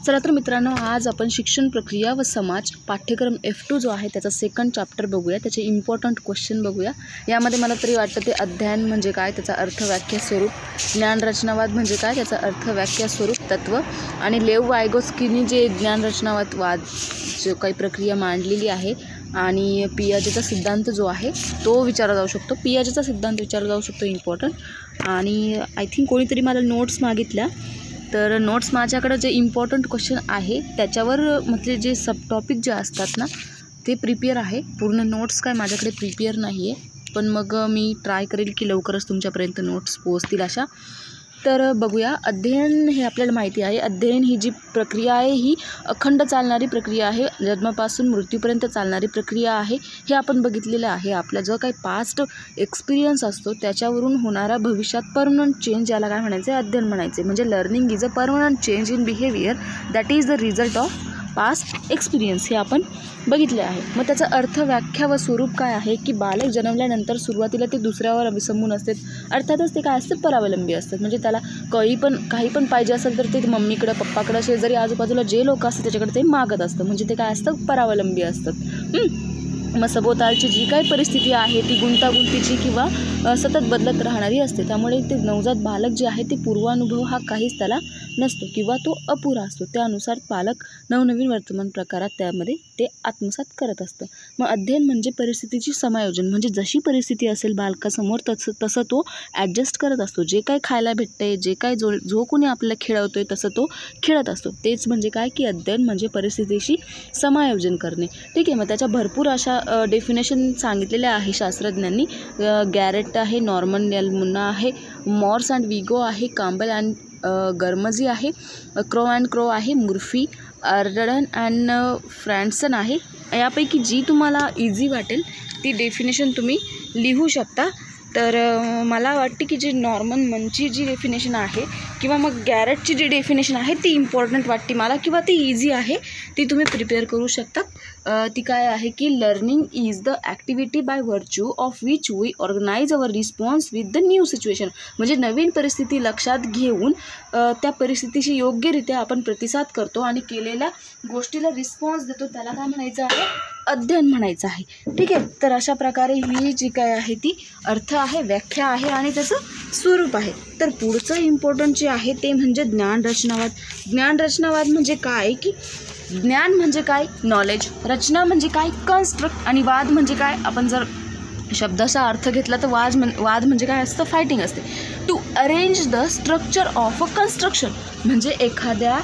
चला तर मित्रांनो, आज आपण शिक्षण प्रक्रिया व समाज पाठ्यक्रम F2 जो आहे त्याचा सेकंड चॅप्टर बघूया. त्याचे इम्पॉर्टंट क्वेश्चन बघूया. यामध्ये मला तरी वाटतं ते अध्ययन म्हणजे काय, त्याचा अर्थ, व्याख्या, स्वरूप, ज्ञानरचनावाद म्हणजे काय, त्याचा अर्थ, व्याख्या, स्वरूप, तत्व आणि लेव वायगोस्कीनी जे ज्ञानरचनावाद जो काही प्रक्रिया मांडलेली आहे आणि पियाजेचा सिद्धांत जो आहे तो विचारला जाऊ शकतो. पियाजेचा सिद्धांत विचारला जाऊ शकतो इम्पॉर्टंट. आणि आय थिंक कोणीतरी मला नोट्स मागितल्या, तर नोट्स माझ्याकडे जे इम्पॉर्टंट क्वेश्चन आहे त्याच्यावर म्हणजे जे सब टॉपिक जे असतात ना ते प्रिपेअर आहे. पूर्ण नोट्स काय माझ्याकडे प्रिपेअर नाही आहे, पण मग मी ट्राय करेल की लवकरच तुमच्यापर्यंत नोट्स पोहोचतील अशा. तर बघूया. अध्ययन हे आपल्याला माहिती आहे, अध्ययन ही जी प्रक्रिया आहे ही अखंड चालणारी प्रक्रिया आहे, जन्मापासून मृत्यूपर्यंत चालणारी प्रक्रिया आहे. हे आपण बघितलेलं आहे. आपला जो काही पास्ट एक्सपिरियन्स असतो त्याच्यावरून होणारा भविष्यात परमनंट चेंज, याला काय म्हणायचं आहे, अध्ययन म्हणायचे. म्हणजे learning is a permanent change in behaviour that is the result of past experience, हे आपण बघितले आहे. मग त्याचा अर्थ, व्याख्या व स्वरूप काय आहे की बालक जन्मल्यानंतर सुरुवातीला ते दुसऱ्यावर अवलंबून असते. अर्थातच ते काय असतं, परावलंबी असतात. म्हणजे त्याला काही पण पाहिजे असेल तर ते मम्मीकडं, पप्पाकडं, शेजारी आजूबाजूला जे लोक असतात त्याच्याकडे ते मागत असतं. म्हणजे ते काय असतं, परावलंबी असतात. मग सभोवतालची जी काही परिस्थिती आहे ती गुंतागुंतीची किंवा सतत बदलत राहणारी असते. त्यामुळे ते नवजात बालक जे आहे ते पूर्वानुभव हा काहीच त्याला नसतो किंवा तो अपुरा असतो. त्यानुसार पालक नवनवीन वर्तमान प्रकारात त्यामध्ये ते आत्मसात करत असतं. मग अध्ययन म्हणजे परिस्थितीची समायोजन, म्हणजे जशी परिस्थिती असेल बालकासमोर तसं तो ॲडजस्ट करत असतो. जे काही खायला भेटते, जे काही जो कोणी आपल्याला खेळवतोय तसं तो खेळत असतो. तेच म्हणजे काय की अध्ययन म्हणजे परिस्थितीशी समायोजन करणे. ठीक आहे. मग त्याच्या भरपूर अशा डेफिनेशन सांगितलेल्या आहे शास्त्रज्ञांनी. गॅरेट आहे, नॉर्मन एल्मुना आहे, मॉर्स अँड विगो आहे, कांबल अँड गर्मझी आहे, क्रो अँड क्रो आहे, मुर्फी, अर्डन अँड फ्रँडसन आहे. यापैकी जी तुम्हाला इझी वाटेल ती डेफिनेशन तुम्ही लिहू शकता. तर मला वाटते की जी नॉर्मन मनची जी डेफिनेशन आहे किंवा मग गॅरेटची जी डेफिनेशन आहे ती इम्पॉर्टंट वाटते मला, किंवा ती इझी आहे, ती तुम्ही प्रिपेअर करू शकता. ती काय आहे की learning is the activity by virtue of which we organise our response with the new situation. म्हणजे नवीन परिस्थिती लक्षात घेऊन त्या परिस्थितीशी योग्यरित्या आपण प्रतिसाद करतो आणि केलेल्या गोष्टीला रिस्पॉन्स देतो, त्याला काय म्हणायचं आहे, अध्ययन म्हणायचं आहे. ठीक आहे. तर अशा प्रकारे ही जी काय आहे ती अर्थ आहे, व्याख्या आहे आणि त्याचं स्वरूप आहे. तर पुढचं इम्पॉर्टंट जे आहे ते म्हणजे ज्ञानरचनावाद. ज्ञानरचनावाद म्हणजे काय की ज्ञान म्हणजे काय, नॉलेज, रचना म्हणजे काय, कन्स्ट्रक्ट, आणि वाद म्हणजे काय. आपण जर शब्दाचा अर्थ घेतला तर वाद म्हणजे काय असतं, फायटिंग असते. To arrange the structure of a construction, म्हणजे एखाद्या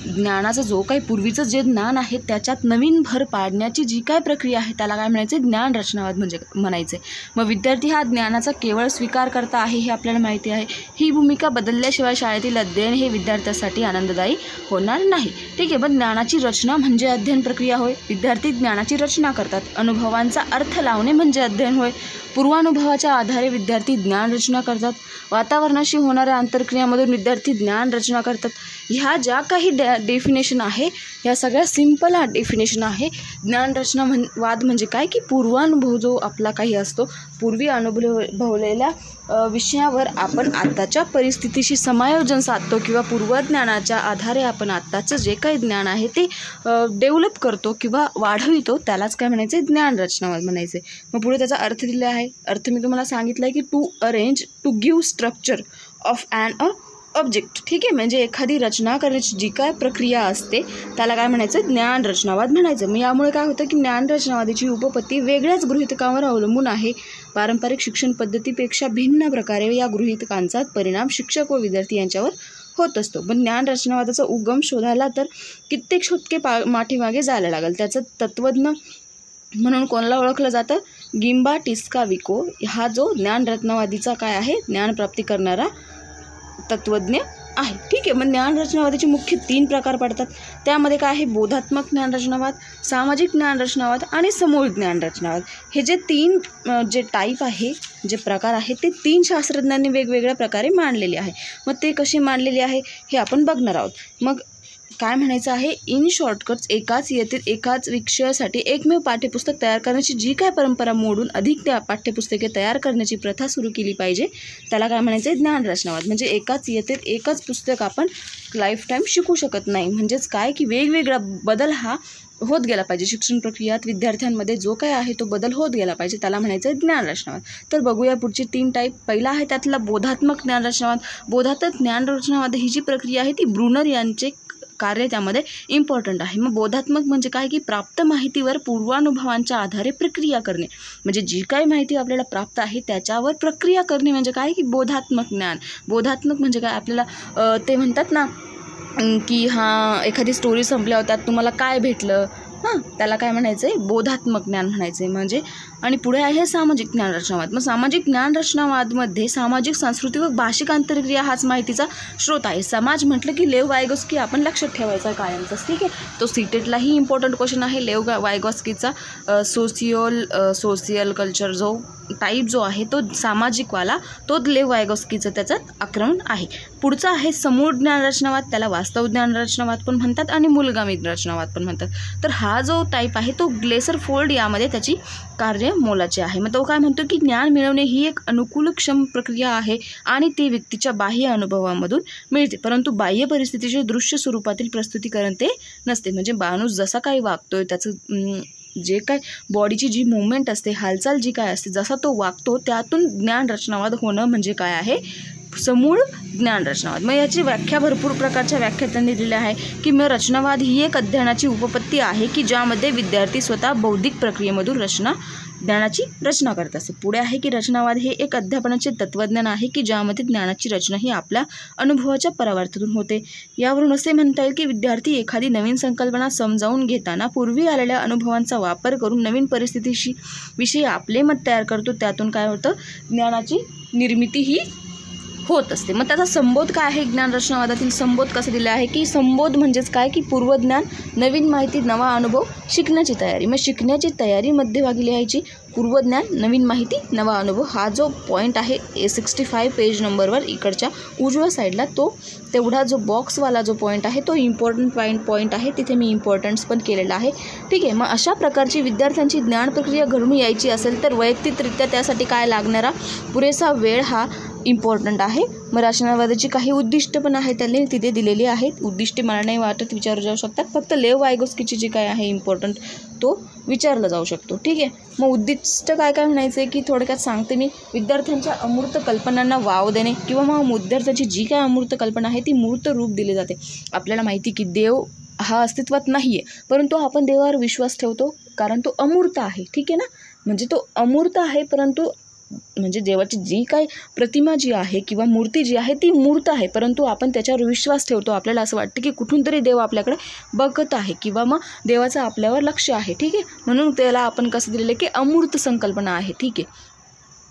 ज्ञानाचं जो काही पूर्वीचं जे ज्ञान आहे त्याच्यात नवीन भर पाडण्याची जी काय प्रक्रिया आहे त्याला काय म्हणायचे, ज्ञानरचनावाद म्हणजे म्हणायचे. मग विद्यार्थी हा ज्ञानाचा केवळ स्वीकार करता आहे हे आपल्याला माहिती आहे. ही भूमिका बदलल्याशिवाय शाळेतील अध्ययन हे विद्यार्थ्यासाठी आनंददायी होणार नाही. ठीक आहे. पण ज्ञानाची रचना म्हणजे अध्ययन प्रक्रिया होय. विद्यार्थी ज्ञानाची रचना करतात. अनुभवांचा अर्थ लावणे म्हणजे अध्ययन होय. पूर्वानुभवाच्या आधारे विद्यार्थी ज्ञान रचना करतात. वातावरणाशी होणाऱ्या आंतरक्रियामधून विद्यार्थी ज्ञान रचना करतात. ह्या ज्या काही डेफिनेशन आहे ह्या सगळ्या सिम्पल डेफिनेशन आहे. ज्ञानरचना वाद म्हणजे काय की पूर्वानुभव जो आपला काही असतो, पूर्वी अनुभवलेल्या विषयावर आपण आत्ताच्या परिस्थितीशी समायोजन साधतो किंवा पूर्वज्ञानाच्या आधारे आपण आत्ताचं जे काही ज्ञान आहे ते डेव्हलप करतो किंवा वाढवितो, त्यालाच काय म्हणायचे, ज्ञानरचनावाद म्हणायचे. मग पुढे त्याचा अर्थ दिला आहे. अर्थ मी तुम्हाला सांगितलं आहे की to arrange, to give structure of a object. ठीक आहे. म्हणजे एखादी रचना करण्याची जी काय प्रक्रिया असते त्याला काय म्हणायचं, ज्ञानरचनावाद म्हणायचं. मग यामुळे काय होतं की ज्ञानरचनावादाची उपपत्ती वेगळ्याच गृहीतकांवर अवलंबून आहे. पारंपरिक शिक्षण पद्धतीपेक्षा भिन्न प्रकारे या गृहीतकांचा परिणाम शिक्षक व विद्यार्थी यांच्यावर होत असतो. पण ज्ञानरचनावादाचा उगम शोधायला तर कित्येक शतके माठीमागे जायला लागेल. त्याचं तत्त्वज्ञ म्हणून कोणाला ओळखलं जातं, गिम्बाटिस्का विको हा जो ज्ञानरचनावादीचा काय आहे, ज्ञानप्राप्ती करणारा तत्त्वज्ञ आहे. ठीक आहे. मग ज्ञानरचनावादाचे मुख्य 3 प्रकार पडतात. त्यामध्ये काय आहे, बोधात्मक ज्ञानरचनावाद, सामाजिक ज्ञानरचनावाद आणि समूळ ज्ञानरचनावाद. हे जे 3 जे टाईप आहे, जे प्रकार आहे ते 3 शास्त्रज्ञांनी वेगवेगळ्या प्रकारे मांडलेले आहे. मग ते कसे मांडलेले आहे हे आपण बघणार आहोत. मग काय म्हणायचं आहे, इन शॉर्टकट्स एकाच इयत्तेत एकाच विषयासाठी एकमेव पाठ्यपुस्तक तयार करण्याची जी काय परंपरा मोडून अधिक त्या पाठ्यपुस्तके तयार करण्याची प्रथा सुरू केली पाहिजे त्याला काय म्हणायचं आहे, ज्ञानरचनावाद. म्हणजे एकाच इयत्तेत एकच पुस्तक आपण लाईफ टाईम शिकू शकत नाही. म्हणजेच काय की वेगवेगळा बदल हा होत गेला पाहिजे. शिक्षण प्रक्रियात विद्यार्थ्यांमध्ये जो काय आहे तो बदल होत गेला पाहिजे, त्याला म्हणायचं आहे ज्ञानरचनावाद. तर बघूया पुढची 3 टाईप. पहिला आहे त्यातला बोधात्मक ज्ञानरचनावाद. बोधात्मक ज्ञानरचनावाद ही जी प्रक्रिया आहे ती ब्रुनर यांचे कार्य त्यामध्ये इम्पॉर्टंट आहे. मग बोधात्मक म्हणजे काय की प्राप्त माहितीवर पूर्वानुभवांच्या आधारे प्रक्रिया करणे. म्हणजे जी काही माहिती आपल्याला प्राप्त आहे त्याच्यावर प्रक्रिया करणे म्हणजे काय की बोधात्मक ज्ञान. बोधात्मक म्हणजे काय, आपल्याला ते म्हणतात ना की हां एखादी स्टोरी संपल्यावर त्यात तुम्हाला काय भेटलं, त्याला काय म्हणायचं आहे, बोधात्मक ज्ञान म्हणायचं आहे. म्हणजे आणि पुढे आहे सामाजिक ज्ञानरचनावाद. मग सामाजिक ज्ञानरचनावादमध्ये सामाजिक, सांस्कृतिक व भाषिक आंतरक्रिया हाच माहितीचा स्रोत आहे. समाज म्हटलं की लेव वायगॉस्की आपण लक्षात ठेवायचा कायमचाच, ठीक आहे. तो सीटेटलाही इम्पॉर्टंट क्वेश्चन आहे. लेव वायगॉस्कीचा सोशियल कल्चर जो टाईप जो आहे तो सामाजिकवाला, तो लेव वायगॉस्कीचं त्याच्यात आक्रमण आहे. पुढचा आहे समूळ ज्ञानरचनावाद. त्याला वास्तव ज्ञानरचनावाद पण म्हणतात आणि मूलगामी रचनावाद पण म्हणतात. तर हा जो टाईप आहे तो ग्लेसरफोल्ड यामध्ये त्याची कार्य मोलाचे आहे. मग तो काय म्हणतो की ज्ञान मिळवणे ही एक अनुकूलक्षम प्रक्रिया आहे आणि ती व्यक्तीच्या बाह्य अनुभवामधून मिळते, परंतु बाह्य परिस्थितीचे दृश्य स्वरूपातील प्रस्तुतीकरण ते नसते. म्हणजे माणूस जसा काही वागतोय त्याचं जे काय बॉडीची जी मुवमेंट असते, हालचाल जी काय असते, जसा तो वागतो त्यातून ज्ञानरचनावाद होणं म्हणजे काय आहे, समूळ ज्ञानरचनावाद. मग याची व्याख्या भरपूर प्रकारच्या व्याख्या त्यांनी दिल्या आहे की मग रचनावाद ही एक अध्ययनाची उपपत्ती आहे की ज्यामध्ये विद्यार्थी स्वतः बौद्धिक प्रक्रियेमधून ज्ञानाची रचना करत असते. पुढे आहे की रचनावाद हे एक अध्यापनाचे तत्त्वज्ञान आहे की ज्यामध्ये ज्ञानाची रचना ही आपल्या अनुभवाच्या परावर्तनातून होते. यावरून असे म्हणता येईल की विद्यार्थी एखादी नवीन संकल्पना समजावून घेताना पूर्वी आलेल्या अनुभवांचा वापर करून नवीन विषयी आपले मत तयार करतो. त्यातून काय होतं, ज्ञानाची निर्मिती ही होत असते. मग त्याचा संबोध काय आहे, ज्ञानरचनावादातील संबोध कसं दिलं आहे की संबोध म्हणजेच काय की पूर्वज्ञान, नवीन माहिती, नवा अनुभव, शिकण्याची तयारी. मग शिकण्याची तयारी मध्यभागी लिहायची. पूर्वज्ञान, नवीन माहिती, नवा अनुभव हा जो पॉईंट आहे 65 पेज नंबरवर इकडच्या उजव्या साईडला तो तेवढा जो बॉक्सवाला जो पॉईंट आहे तो इम्पॉर्टंट पॉईंट आहे, तिथे मी इम्पॉर्टन्स पण केलेला आहे, ठीक आहे. मग अशा प्रकारची विद्यार्थ्यांची ज्ञान प्रक्रिया घडून यायची असेल तर वैयक्तिकरित्या त्यासाठी काय लागणारा पुरेसा वेळ हा इम्पॉर्टंट आहे. मग रचनावादाची काही उद्दिष्ट पण आहे त्यांनी तिथे दिलेली आहेत. उद्दिष्टे मला नाही वाटत विचारू जाऊ शकतात, फक्त लेव वायगॉस्कीची जी काय आहे इम्पॉर्टंट तो विचारला जाऊ शकतो, ठीक आहे. मग उद्दिष्ट काय काय म्हणायचं आहे की थोडक्यात सांगते मी. विद्यार्थ्यांच्या अमूर्त कल्पनांना वाव देणे किंवा मग विद्यार्थ्याची जी काय अमूर्त कल्पना आहे ती मूर्त रूप दिले जाते. आपल्याला माहिती की देव हा अस्तित्वात नाही आहे, परंतु आपण देवावर विश्वास ठेवतो कारण तो अमूर्त आहे, ठीक आहे ना. म्हणजे तो अमूर्त आहे, परंतु म्हणजे देवाची जी काही प्रतिमा जी आहे किंवा मूर्ती जी आहे ती मूर्त आहे, परंतु आपण त्याच्यावर विश्वास ठेवतो. आपल्याला असं वाटतं की कुठून तरी देव आपल्याकडे बघत आहे किंवा मग देवाचं आपल्यावर लक्ष आहे, ठीक आहे. म्हणून त्याला आपण कसं दिलेलं आहे की अमूर्त संकल्पना आहे, ठीक आहे.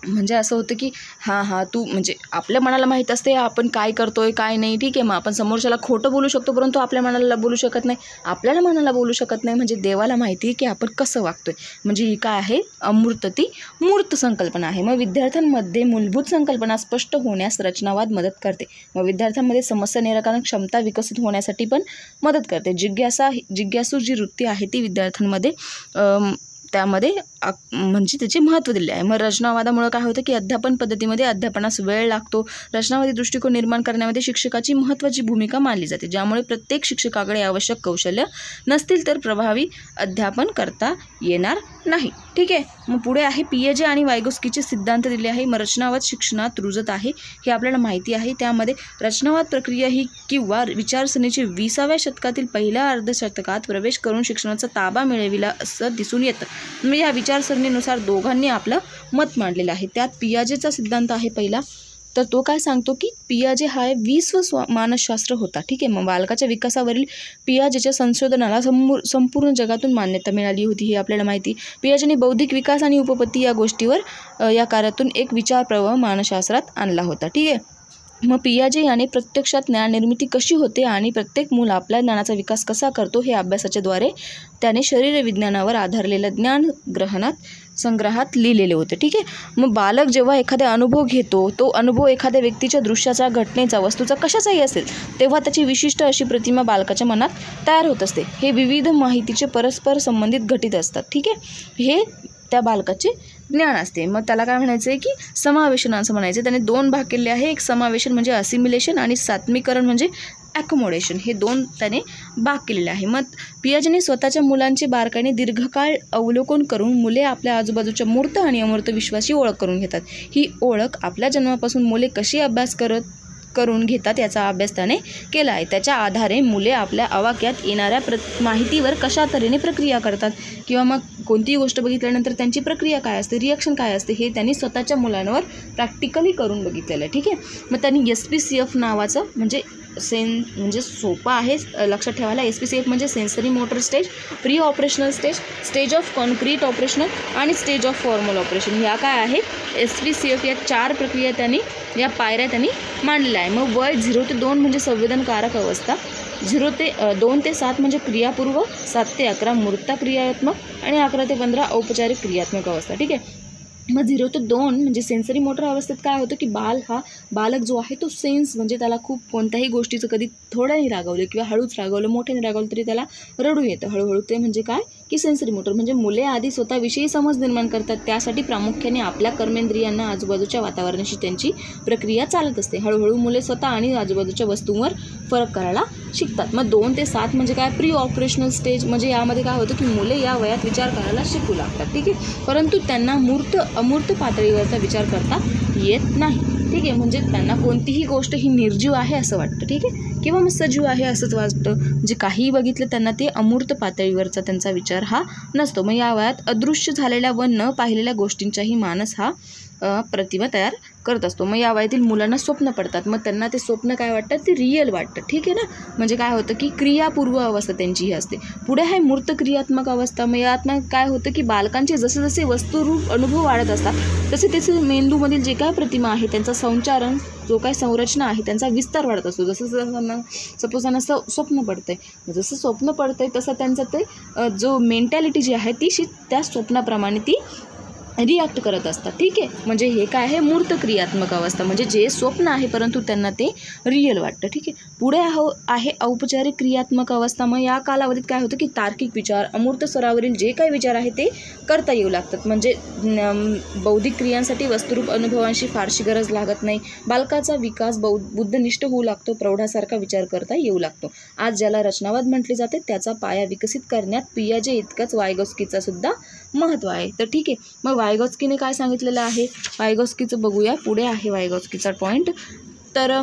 म्हणजे असं होतं की हां तू म्हणजे आपल्या मनाला माहीत असते आपण काय करतोय काय नाही, ठीक आहे. मग आपण समोरच्याला खोटं बोलू शकतो परंतु आपल्या मनाला बोलू शकत नाही, आपल्याला मनाला बोलू शकत नाही. म्हणजे देवाला माहिती आहे की आपण कसं वागतोय. म्हणजे ही काय आहे, अमूर्त ती मूर्त संकल्पना आहे. मग विद्यार्थ्यांमध्ये मूलभूत संकल्पना स्पष्ट होण्यास रचनावाद मदत करते. मग विद्यार्थ्यांमध्ये समस्या निराकरण क्षमता विकसित होण्यासाठी पण मदत करते. जिज्ञासू जी वृत्ती आहे ती विद्यार्थ्यांमध्ये त्यामध्ये म्हणजे त्याचे महत्त्व दिले आहे. मग रचनावादामुळे काय होतं की अध्यापन पद्धतीमध्ये अध्यापनास वेळ लागतो. रचनावादी दृष्टिकोन निर्माण करण्यामध्ये शिक्षकाची महत्त्वाची भूमिका मानली जाते, ज्यामुळे प्रत्येक शिक्षकाकडे आवश्यक कौशल्य नसतील तर प्रभावी अध्यापन करता येणार नाही, ठीक आहे. मग पुढे आहे पियाजे आणि वायगॉस्कीचे सिद्धांत दिले आहे. मग रचनावाद शिक्षणात रुजत आहे हे आपल्याला माहिती आहे. त्यामध्ये रचनावाद प्रक्रिया ही किंवा विचारसरणीची 20व्या शतकातील पहिल्या अर्धशतकात प्रवेश करून शिक्षणाचा ताबा मिळविला असं दिसून येतं. म्हणजे या विचारसरणीनुसार दोघांनी आपलं मत मांडलेलं आहे. त्यात पियाजेचा सिद्धांत आहे पहिला, तर तो काय सांगतो की पियाजे हा विश्व मानसशास्त्र होता, ठीक आहे. मग बालकाच्या विकासावरील पियाजेच्या संशोधनाला संपूर्ण जगातून मान्यता मिळाली होती हे आपल्याला माहिती. पियाजेने बौद्धिक विकास आणि उपपत्ती या गोष्टीवर या कार्यातून एक विचार प्रवाह मानसशास्त्रात आणला होता, ठीक आहे. मग पियाजे याने प्रत्यक्षात ज्ञान निर्मिती कशी होते आणि प्रत्येक मूल आपल्या ज्ञानाचा विकास कसा करतो हे अभ्यासाच्या द्वारे त्याने शरीर विज्ञानावर आधारलेल्या ज्ञान ग्रहणात संग्रहात लिहिलेले होते. ठीक आहे. मग बालक जेव्हा एखादा अनुभव घेतो, तो अनुभव एखाद्या व्यक्तीच्या, दृश्याचा, घटनेचा, वस्तूचा, कशाचाही असेल, तेव्हा त्याची विशिष्ट अशी प्रतिमा बालकाच्या मनात तयार होत असते. हे विविध माहितीचे परस्पर संबंधित घटित असतात. ठीक आहे. हे त्या बालकाचे ज्ञान असते. मग त्याला काय म्हणायचं आहे की समावेशन असं म्हणायचं. त्याने 2 भाग केले आहे. एक समावेशन म्हणजे असिमिलेशन आणि सात्मीकरण म्हणजे ॲकोमोडेशन, हे 2 त्याने भाग केलेले आहे. मग पियाजेने स्वतःच्या मुलांचे बारकाईने दीर्घकाळ अवलोकन करून मुले आपल्या आजूबाजूच्या मूर्त आणि अमूर्त विश्वाची ओळख करून घेतात. ही ओळख आपल्या जन्मापासून मुले कशी अभ्यास करून घेतात याचा अभ्यास त्याने केला आहे. त्याच्या आधारे मुले आपल्या आवाक्यात येणाऱ्या माहितीवर कशा तऱ्हेने प्रक्रिया करतात किंवा मग कोणतीही गोष्ट बघितल्यानंतर त्यांची प्रक्रिया काय असते, रिॲक्शन काय असते, हे त्यांनी स्वतःच्या मुलांवर प्रॅक्टिकली करून बघितलेलं आहे. ठीक आहे. मग त्यांनी SPCF नावाचं म्हणजे सोपं आहे लक्षात ठेवायला. SPCF म्हणजे sensory motor stage, pre operational stage, stage of concrete operational आणि स्टेज ऑफ फॉर्मल ऑपरेशन. ह्या काय आहे SPCF, या 4 प्रक्रिया त्यांनी, या पायऱ्या त्यांनी मांडल्या आहे. मग वय 0 ते 2 म्हणजे संवेदनकारक अवस्था, 2 ते 7 म्हणजे क्रियापूर्व, 7 ते 11 मूर्त क्रियात्मक आणि 11 ते 15 औपचारिक क्रियात्मक अवस्था. ठीक आहे. मग 0 ते 2 म्हणजे सेन्सरी मोटर अवस्थेत काय होतं की बालक जो आहे तो सेन्स, म्हणजे त्याला खूप कोणत्याही गोष्टीचं कधी थोड्याने रागवलं किंवा हळूच रागवलं, मोठ्याने रागवलं तरी त्याला रडू येतं हळूहळू. ते म्हणजे काय की सेन्सरी मोटर. म्हणजे मुले आधी स्वतःविषयी समज निर्माण करतात, त्यासाठी प्रामुख्याने आपल्या कर्मेंद्रियांना आजूबाजूच्या वातावरणाशी त्यांची प्रक्रिया चालत असते. हळूहळू मुले स्वतः आणि आजूबाजूच्या वस्तूंवर फरक करायला शिकतात. मग 2 ते 7 म्हणजे काय प्री ऑपरेशनल स्टेज, म्हणजे यामध्ये काय होतं की मुले या वयात विचार करायला शिकू लागतात. ठीक आहे. परंतु त्यांना अमूर्त पातळीवरचा विचार करता येत नाही. ठीक आहे. म्हणजे त्यांना कोणतीही गोष्ट ही निर्जीव आहे असं वाटतं. ठीक आहे. किंवा मग सजीव आहे असंच वाटतं. म्हणजे काहीही बघितलं त्यांना ते अमूर्त पातळीवरचा त्यांचा विचार हा नसतो. मग या वयात अदृश्य झालेल्या व न पाहिलेल्या गोष्टींचाही मानस हा प्रतिमा तयार करत असतो. मग या वयातील मुलांना स्वप्न पडतात. मग त्यांना ते स्वप्न काय वाटतात, ते रिअल वाटतं. ठीक आहे ना. म्हणजे काय होतं की क्रियापूर्व अवस्था त्यांची ही असते. पुढे आहे मूर्त क्रियात्मक अवस्था. मग यात काय होतं की बालकांचे जसे जसे वस्तुरूप अनुभव वाढत असतात तसे तसे मेंदूमधील जे काय प्रतिमा आहे, त्यांचा संचारण, जो काय संरचना आहे, त्यांचा विस्तार वाढत असतो. जसं सपोज त्यांना स्वप्न पडतंय, जसं स्वप्न पडतंय तसं त्यांचं ते जो मेंटॅलिटी जी आहे ती त्या स्वप्नाप्रमाणे ती रिॲक्ट करत असतात. ठीक आहे. म्हणजे हे काय आहे मूर्त क्रियात्मक अवस्था, म्हणजे जे स्वप्न आहे परंतु त्यांना ते रिअल वाटतं. ठीक आहे. पुढे आहे औपचारिक क्रियात्मक अवस्था. मग या कालावधीत काय होतं की तार्किक विचार, अमूर्त स्तरावरील जे काही विचार आहे ते करता येऊ लागतात. म्हणजे बौद्धिक क्रियांसाठी वस्तुरूप अनुभवांशी फारशी गरज लागत नाही. बालकाचा विकास बुद्धनिष्ठ होऊ लागतो, प्रौढासारखा विचार करता येऊ लागतो. आज ज्याला रचनावाद म्हटले जाते त्याचा पाया विकसित करण्यात पियाजे इतकंच वायगॉस्कीचा सुद्धा महत्त्व आहे. तर ठीक आहे. मग वायगॉस्कीने काय सांगितलेलं आहे, वायगॉस्कीचं बघूया. पुढे आहे वायगॉस्कीचा पॉईंट. तर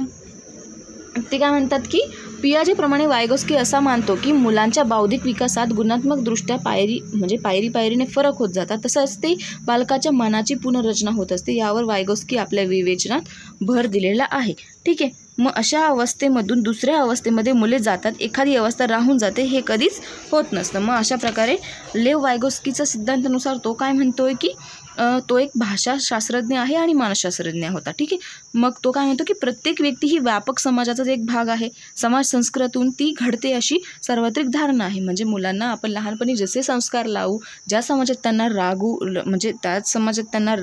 ते काय म्हणतात की पियाजेप्रमाणे वायगॉस्की असा मानतो की मुलांच्या बौद्धिक विकासात गुणात्मकदृष्ट्या पायरीने फरक होत जातात. तसंच ते बालकाच्या मनाची पुनर्रचना होत असते. यावर वायगॉस्की आपल्या विवेचनात भर दिलेला आहे. ठीक आहे. मग अशा अवस्थेमधून दुसऱ्या अवस्थेमध्ये मुले जातात, एखादी अवस्था राहून जाते, हे कधीच होत नसतं. मग अशा प्रकारे लेव वायगॉस्कीच्या सिद्धांतानुसार तो काय म्हणतोय की तो एक भाषाशास्त्रज्ञ आहे आणि मानसशास्त्रज्ञ होता. ठीक आहे. मग तो काय म्हणतो की प्रत्येक व्यक्ती ही व्यापक समाजाचाच एक भाग आहे. समाज संस्कृतीतून ती घडते अशी सार्वत्रिक धारणा आहे. म्हणजे मुलांना आपण लहानपणी जसे संस्कार लावू, ज्या समाजात त्यांना म्हणजे त्याच समाजात त्यांना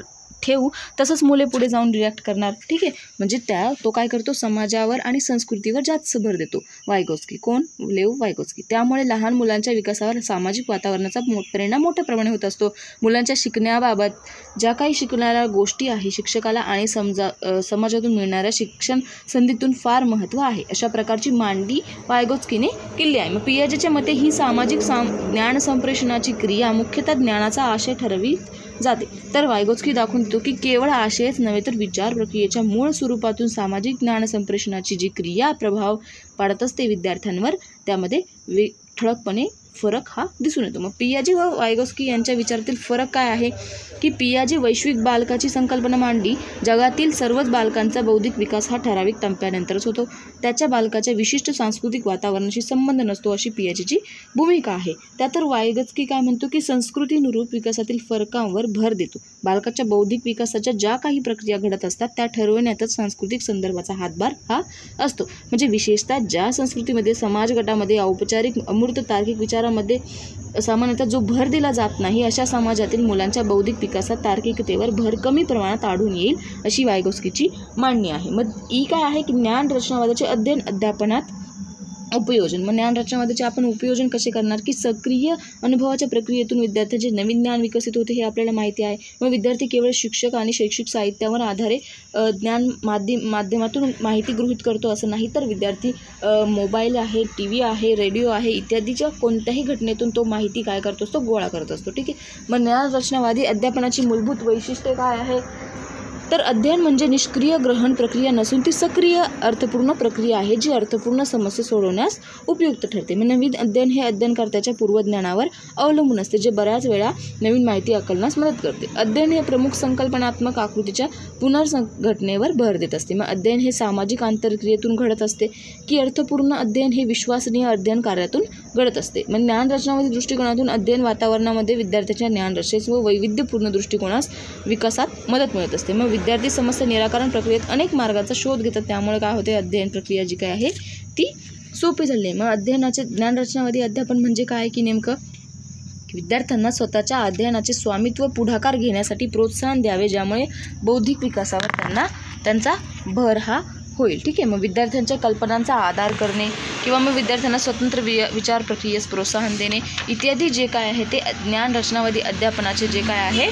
ठेवू, तसंच मुले पुढे जाऊन रिॲक्ट करणार. ठीक आहे. म्हणजे तो काय करतो, समाजावर आणि संस्कृतीवर जास्त भर देतो वायगॉस्की. कोण? लेव वायगॉस्की. त्यामुळे लहान मुलांच्या विकासावर सामाजिक वातावरणाचा परिणाम मोठ्या प्रमाणात होत असतो. मुलांच्या शिकण्याबाबत ज्या काही शिकणाऱ्या गोष्टी आहे, शिक्षकाला आणि समाजातून मिळणाऱ्या शिक्षण संधीतून फार महत्त्व आहे. अशा प्रकारची मांडणी वायगॉस्कीने केली आहे. मग पियाजेच्या मते ही सामाजिक ज्ञान संप्रेषणाची क्रिया मुख्यतः ज्ञानाचा आशय ठरवी जाते. तर वायगॉस्की दाखवून देतो की केवळ आशयच नव्हे तर विचार प्रक्रियेच्या मूळ स्वरूपातून सामाजिक ज्ञान संप्रेषणाची जी क्रिया प्रभाव पाडत असते विद्यार्थ्यांवर, त्यामध्ये ठळकपणे फरक हा दिसून येतो. मग पियाजे व वायगॉस्की यांच्या विचारातील फरक काय आहे की पियाजे वैश्विक बालकाची संकल्पना मांडली. जगातील सर्वच बालकांचा बौद्धिक विकास हा ठराविक टप्प्यानंतरच होतो. त्याच्या बालकाच्या विशिष्ट सांस्कृतिक वातावरणाशी संबंध नसतो अशी पियाजेची भूमिका आहे. त्यातर वायगॉस्की काय म्हणतो की संस्कृतीनुरूप विकासातील फरकांवर भर देतो. बालकाच्या बौद्धिक विकासाच्या ज्या काही प्रक्रिया घडत असतात त्या ठरवण्यातच सांस्कृतिक संदर्भाचा हातभार हा असतो. म्हणजे विशेषतः ज्या संस्कृतीमध्ये समाज गटामध्ये औपचारिक अमूर्त तार्किक विचारामध्ये सामान्यतः जो भर दिला जात नाही अशा समाजातील मुलांच्या बौद्धिक विकासात तार्किकतेवर भर कमी प्रमाणात आढळून येईल अशी वायगोस्कीची मांडणी आहे. मग ई काय आहे की ज्ञान रचनावादाचे अध्ययन अध्यापनात उपयोजन. मग ज्ञान रचनावादाचे आपण उपयोजन कसे करणार की सक्रिय अनुभवाच्या प्रक्रियेतून विद्यार्थ्यांचे नवीन ज्ञान विकसित होते हे आपल्याला माहिती आहे. मग विद्यार्थी केवळ शिक्षक आणि शैक्षणिक साहित्यावर आधारे ज्ञान माध्यमातून माहिती गृहीत करतो असं नाही, तर विद्यार्थी मोबाईल आहे, टी व्ही आहे, रेडिओ आहे इत्यादीच्या कोणत्याही घटनेतून तो माहिती काय करतो असतो, गोळा करत असतो. ठीक आहे. मग ज्ञान रचनावादी अध्यापनाची मूलभूत वैशिष्ट्ये काय आहे तर अध्ययन म्हणजे निष्क्रिय ग्रहण प्रक्रिया नसून ती सक्रिय अर्थपूर्ण प्रक्रिया आहे जी अर्थपूर्ण समस्या सोडवण्यास उपयुक्त ठरते. मग नवीन अध्ययन हे अध्ययनकर्त्याच्या पूर्वज्ञानावर अवलंबून असते जे बऱ्याच वेळा नवीन माहिती आकलनास मदत करते. अध्ययन हे प्रमुख संकल्पनात्मक आकृतीच्या पुनर्संघटनेवर भर देत असते. मग अध्ययन हे सामाजिक आंतरक्रियेतून घडत असते की अर्थपूर्ण अध्ययन हे विश्वसनीय अध्ययन कार्यातून घडत असते. मग ज्ञान रचनावादी दृष्टिकोनातून अध्ययन वातावरणामध्ये विद्यार्थ्याच्या ज्ञान रचनेस व वैविध्यपूर्ण दृष्टिकोनास विकासात मदत मिळत असते. मग विद्यार्थी समस्या निराकरण प्रक्रियेत अनेक मार्गाचा शोध घेतात, त्यामुळे काय होते अध्ययन प्रक्रिया जी काय आहे ती सोपी झाली आहे. मग अध्ययनाचे ज्ञान रचनावादी अध्यापन म्हणजे काय की नेमकं विद्यार्थ्यांना स्वतःच्या अध्ययनाचे स्वामित्व पुढाकार घेण्यासाठी प्रोत्साहन द्यावे ज्यामुळे बौद्धिक विकासावर त्यांचा भर हा होईल. ठीक आहे. मग विद्यार्थ्यांच्या कल्पनांचा आधार करणे किंवा मग विद्यार्थ्यांना स्वतंत्र विचार प्रक्रियेस प्रोत्साहन देणे इत्यादी जे काय आहे ते ज्ञान रचनावादी अध्यापनाचे जे काय आहे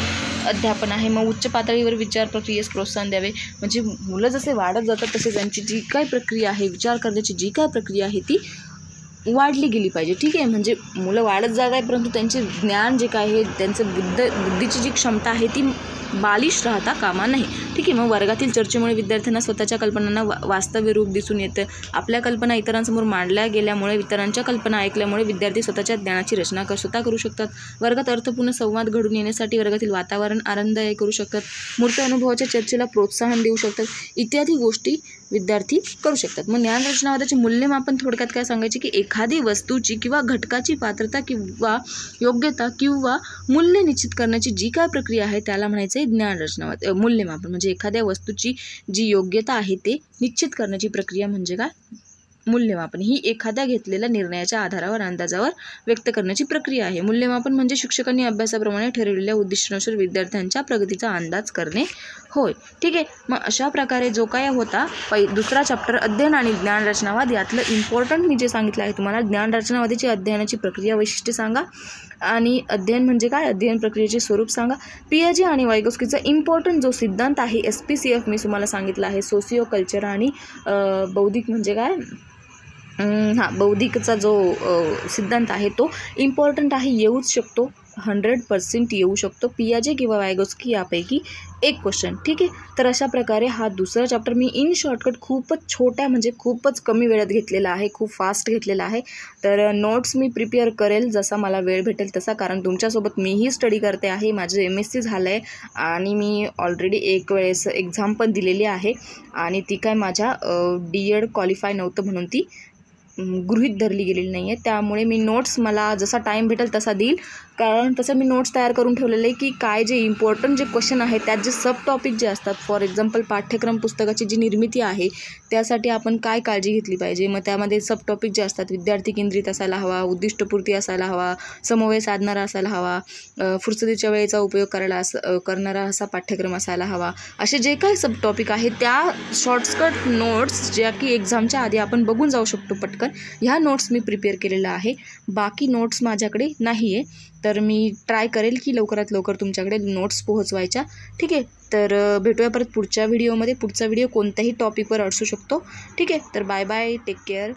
अध्यापन आहे. मग उच्च पातळीवर विचार प्रक्रियेस प्रोत्साहन द्यावे म्हणजे मुलं जसे वाढत जातात तसे त्यांची जी काय प्रक्रिया आहे विचार करण्याची जी काय प्रक्रिया आहे ती वाढली गेली पाहिजे. ठीक आहे. म्हणजे मुलं वाढत जात आहे परंतु त्यांचे ज्ञान जे काय आहे त्यांचं बुद्धीची जी क्षमता आहे ती बालिश राहता कामा नाही. ठीक आहे. मग वर्गातील चर्चेमुळे विद्यार्थ्यांना स्वतःच्या कल्पनांना वास्तव्य रूप दिसून येतं. आपल्या कल्पना इतरांसमोर मांडल्या गेल्यामुळे इतरांच्या कल्पना ऐकल्यामुळे विद्यार्थी स्वतःच्या ज्ञानाची रचना स्वतः करू शकतात. वर्गात अर्थपूर्ण संवाद घडून येण्यासाठी वर्गातील वातावरण आनंददायी करू शकतात. मूर्त अनुभवाच्या चर्चेला प्रोत्साहन देऊ शकतात इत्यादी गोष्टी विद्यार्थी करू शकतात. मग ज्ञान रचनावादाचे मूल्यमापन थोडक्यात काय सांगायचे की एखादी वस्तूची किंवा घटकाची पात्रता किंवा योग्यता किंवा मूल्य निश्चित करण्याची जी काय प्रक्रिया आहे त्याला म्हणायचं आहे ज्ञान रचनावाद. मूल्यमापन म्हणजे एखाद्या वस्तूची जी योग्यता आहे ते निश्चित करण्याची प्रक्रिया म्हणजे काय मूल्यमापन. ही एखाद्या घेतलेल्या निर्णयाच्या आधारावर अंदाजावर व्यक्त करण्याची प्रक्रिया आहे. मूल्यमापन म्हणजे शिक्षकांनी अभ्यासाप्रमाणे ठरवलेल्या उद्दिष्टानुसार विद्यार्थ्यांच्या प्रगतीचा अंदाज करणे होय. ठीक आहे. मग अशा प्रकारे जो काय होता दुसरा चॅप्टर अध्ययन आणि ज्ञान रचनावाद यातलं इम्पॉर्टंट मी जे सांगितलं आहे तुम्हाला ज्ञान रचनावादीची अध्ययनाची प्रक्रिया वैशिष्ट्ये सांगा आणि अध्ययन म्हणजे काय अध्ययन प्रक्रियेचे स्वरूप सांगा. पियाजे आणि वायगोस्कीचा इम्पॉर्टंट जो सिद्धांत आहे SPCF मी तुम्हाला सांगितलं आहे सोसिओ कल्चर आणि बौद्धिक म्हणजे काय बौद्धिकचा जो सिद्धांत आहे तो इम्पॉर्टंट आहे येऊच शकतो 100% येऊ शकतो पियाजे किंवा वायगोस्की यापैकी एक क्वेश्चन. ठीक आहे. तर अशा प्रकारे हा दुसरा चॅप्टर मी इन शॉर्टकट खूपच छोट्या म्हणजे खूपच कमी वेळात घेतलेला आहे, खूप फास्ट घेतलेला आहे. तर नोट्स मी प्रिपेअर करेल जसा मला वेळ भेटेल तसा, कारण तुमच्यासोबत मीही स्टडी करते आहे. माझं MSc झालं आहे आणि मी ऑलरेडी एक वेळेस एक्झाम पण दिलेली आहे आणि ती काय माझ्या D.Ed क्वालिफाय नव्हतं म्हणून ती गृहीत धरली गेलेली नाही आहे. त्यामुळे मी नोट्स मला जसा टाईम भेटेल तसा देईल, कारण तसं मी नोट्स तयार करून ठेवलेले आहे की काय जे इम्पॉर्टंट जे क्वेश्चन आहेत त्यात जे सब टॉपिक जे असतात फॉर एक्झाम्पल पाठ्यक्रम पुस्तकाची जी निर्मिती आहे त्यासाठी आपण काय काळजी घेतली पाहिजे. मग त्यामध्ये सब टॉपिक जे असतात विद्यार्थी केंद्रित असायला हवा, उद्दिष्टपूर्ती असायला हवा, समन्वय साधणारा असायला हवा, फुरसतीच्या वेळेचा उपयोग करणारा असा पाठ्यक्रम असायला हवा. असे जे काही सब टॉपिक आहे त्या शॉर्टकट नोट्स ज्या की एक्झामच्या आधी आपण बघून जाऊ शकतो पटकन, ह्या नोट्स मी प्रिपेअर केलेल्या आहे. बाकी नोट्स माझ्याकडे नाही आहे तर मी ट्राय करेल की लवकरात लवकर तुमच्याकडे नोट्स पोहोचवायच्या. ठीक आहे. तर भेटूया परत पुढच्या व्हिडिओमध्ये. पुढचा व्हिडिओ कोणत्याही टॉपिकवर असू शकतो. ठीक आहे. तर बाय बाय, टेक केअर.